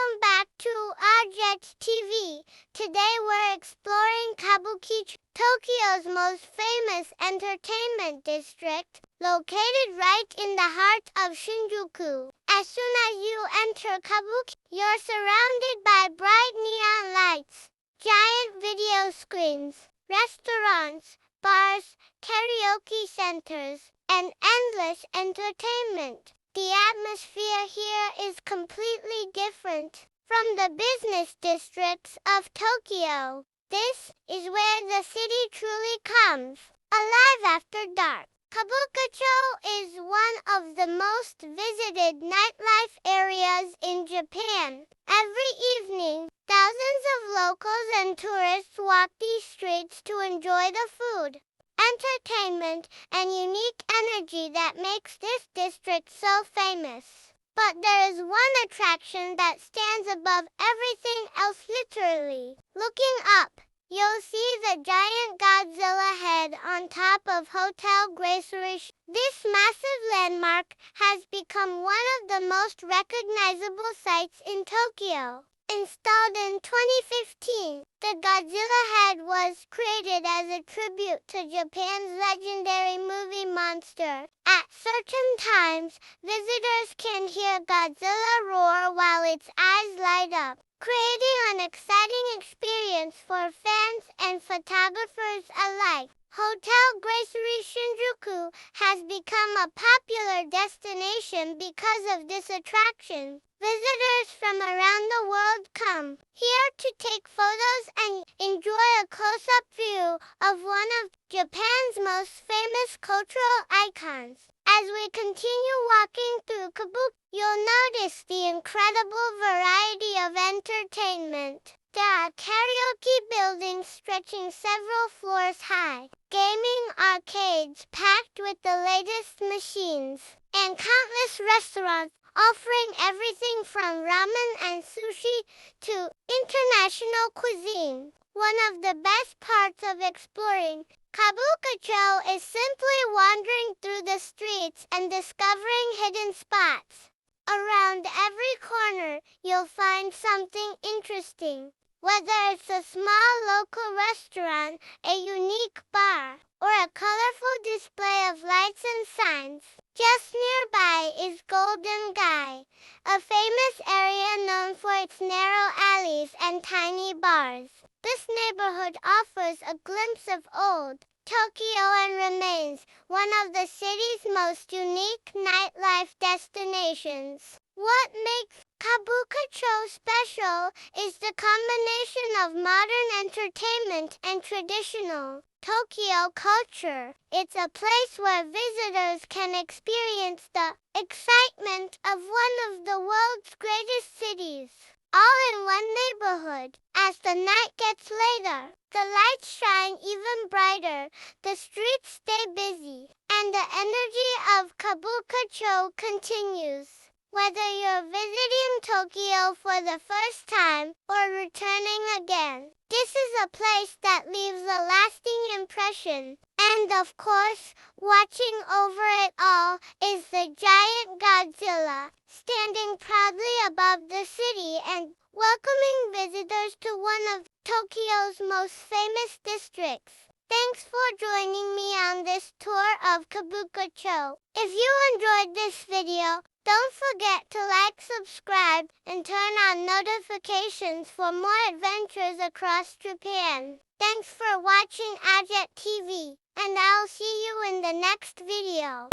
Welcome back to Object TV. Today we're exploring Kabukicho, Tokyo's most famous entertainment district, located right in the heart of Shinjuku. As soon as you enter Kabukicho, you're surrounded by bright neon lights, giant video screens, restaurants, bars, karaoke centers, and endless entertainment. The atmosphere here is completely different from the business districts of Tokyo. This is where the city truly comes alive after dark. Kabukicho is one of the most visited nightlife areas in Japan. Every evening, thousands of locals and tourists walk these streets to enjoy the food, entertainment, and unique energy that makes this district so famous. But there is one attraction that stands above everything else literally. Looking up, you'll see the giant Godzilla head on top of Hotel Gracery. This massive landmark has become one of the most recognizable sights in Tokyo. Installed in 2015, the Godzilla Head was created as a tribute to Japan's legendary movie monster. At certain times, visitors can hear Godzilla roar while its eyes light up, creating an exciting experience for fans and photographers alike. Hotel Gracery Shinjuku has become a popular destination because of this attraction. Visitors from around the world come here to take photos and enjoy a close-up view of one of Japan's most famous cultural icons. As we continue walking through Kabukicho, you'll notice the incredible variety of entertainment. There are karaoke buildings stretching several floors high, gaming arcades packed with the latest machines, and countless restaurants offering everything from ramen and sushi to international cuisine. One of the best parts of exploring Kabukicho is simply wandering through the streets and discovering hidden spots. Around every corner, you'll find something interesting. Whether it's a small local restaurant, a unique bar, or a colorful display of lights and signs, just nearby is Golden Gai, a famous area known for its narrow alleys and tiny bars. This neighborhood offers a glimpse of old Tokyo and remains one of the city's most unique nightlife destinations. What makes Kabukicho special is the combination of modern entertainment and traditional Tokyo culture. It's a place where visitors can experience the excitement of one of the world's greatest cities, all in one neighborhood. As the night gets later, the lights shine even brighter, the streets stay busy, and the energy of Kabukicho continues. Whether you're visiting Tokyo for the first time or returning again, this is a place that leaves a lasting impression. And of course, watching over it all is the giant Godzilla, standing proudly above the city and welcoming visitors to one of Tokyo's most famous districts. Thanks for joining me on this tour of Kabukicho. If you enjoyed this video, don't forget to like, subscribe, and turn on notifications for more adventures across Japan. Thanks for watching Object TV, and I'll see you in the next video.